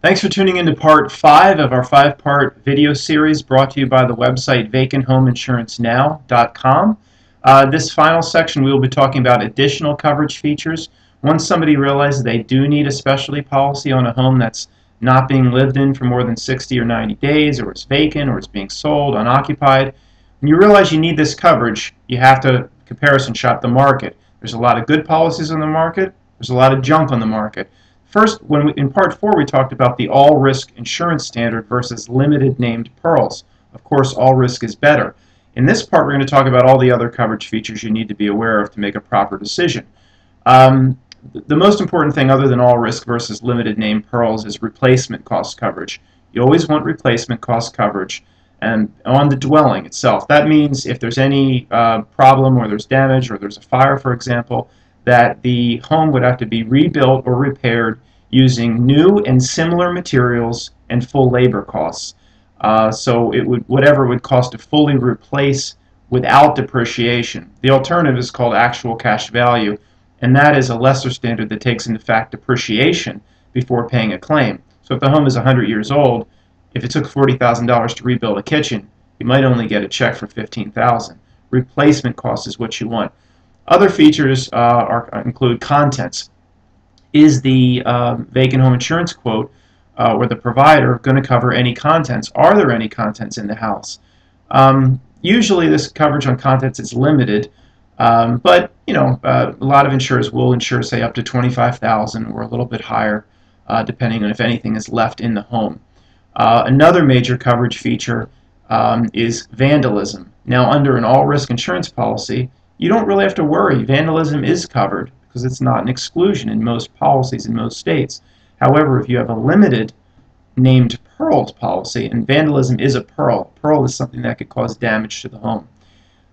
Thanks for tuning in to part 5 of our 5-part video series brought to you by the website VacantHomeInsuranceNow.com. This final section we will be talking about additional coverage features. Once somebody realizes they do need a specialty policy on a home that's not being lived in for more than 60 or 90 days, or it's vacant, or it's being sold, unoccupied, when you realize you need this coverage, you have to comparison shop the market. There's a lot of good policies on the market. There's a lot of junk on the market. First, in Part 4, we talked about the all-risk insurance standard versus limited named perils. Of course, all risk is better. In this part, we're going to talk about all the other coverage features you need to be aware of to make a proper decision. The most important thing other than all risk versus limited named perils is replacement cost coverage. You always want replacement cost coverage and on the dwelling itself. That means if there's any problem or there's damage or there's a fire, for example, that the home would have to be rebuilt or repaired using new and similar materials and full labor costs. So it would whatever it would cost to fully replace without depreciation. The alternative is called actual cash value, and that is a lesser standard that takes into fact depreciation before paying a claim. So if the home is 100 years old, if it took $40,000 to rebuild a kitchen, you might only get a check for $15,000. Replacement cost is what you want. Other features include contents. Is the vacant home insurance quote or the provider going to cover any contents? Are there any contents in the house? Usually this coverage on contents is limited, but a lot of insurers will insure, say, up to $25,000 or a little bit higher, depending on if anything is left in the home. Another major coverage feature is vandalism. Now, under an all-risk insurance policy, you don't really have to worry. Vandalism is covered because it's not an exclusion in most policies in most states. However, if you have a limited named perils policy, and vandalism is a peril is something that could cause damage to the home.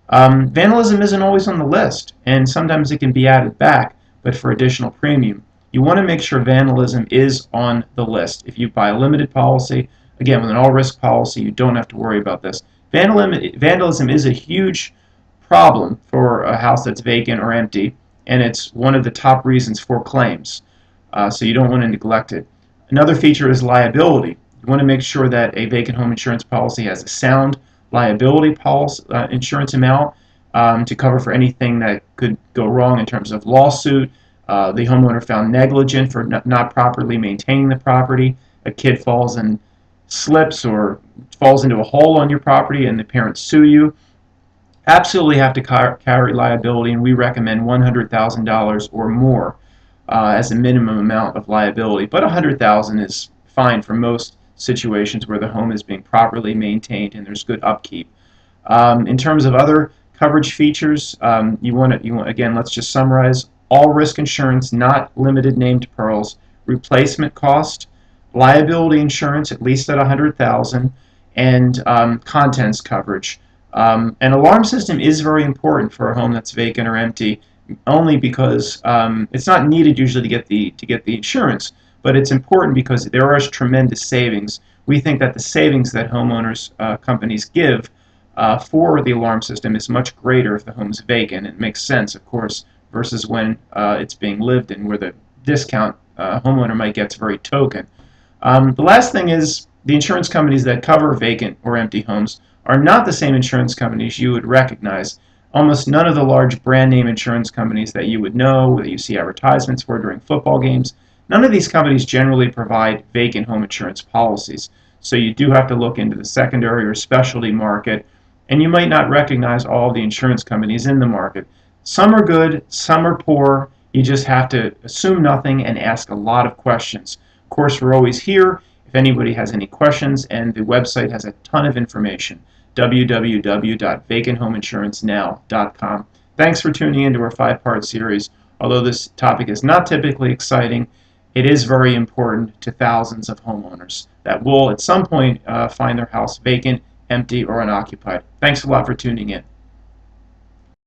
Vandalism isn't always on the list, and sometimes it can be added back, but for additional premium. You want to make sure vandalism is on the list. If you buy a limited policy, again, with an all-risk policy, you don't have to worry about this. Vandalism is a huge problem for a house that's vacant or empty, and it's one of the top reasons for claims. So you don't want to neglect it. Another feature is liability. You want to make sure that a vacant home insurance policy has a sound liability policy, insurance amount to cover for anything that could go wrong in terms of lawsuit, the homeowner found negligent for not properly maintaining the property, a kid falls and slips or falls into a hole on your property and the parents sue you. Absolutely have to carry liability, and we recommend $100,000 or more as a minimum amount of liability. But $100,000 is fine for most situations where the home is being properly maintained and there's good upkeep. In terms of other coverage features, again, let's just summarize: all risk insurance, not limited named perils, replacement cost, liability insurance at least at $100,000, and contents coverage. An alarm system is very important for a home that's vacant or empty, only because it's not needed usually to get the insurance, but it's important because there are tremendous savings. We think that the savings that homeowners companies give for the alarm system is much greater if the home is vacant. It makes sense, of course, versus when it's being lived in, where the discount homeowner might get very token. The last thing is the insurance companies that cover vacant or empty homes are not the same insurance companies you would recognize. Almost none of the large brand name insurance companies that you would know, that you see advertisements for during football games, none of these companies generally provide vacant home insurance policies. So you do have to look into the secondary or specialty market, and you might not recognize all the insurance companies in the market. Some are good, some are poor. You just have to assume nothing and ask a lot of questions. Of course, we're always here if anybody has any questions, and the website has a ton of information. www.vacanthomeinsuranceNow.com. Thanks for tuning in to our 5-part series. Although this topic is not typically exciting, it is very important to thousands of homeowners that will at some point find their house vacant, empty, or unoccupied. Thanks a lot for tuning in.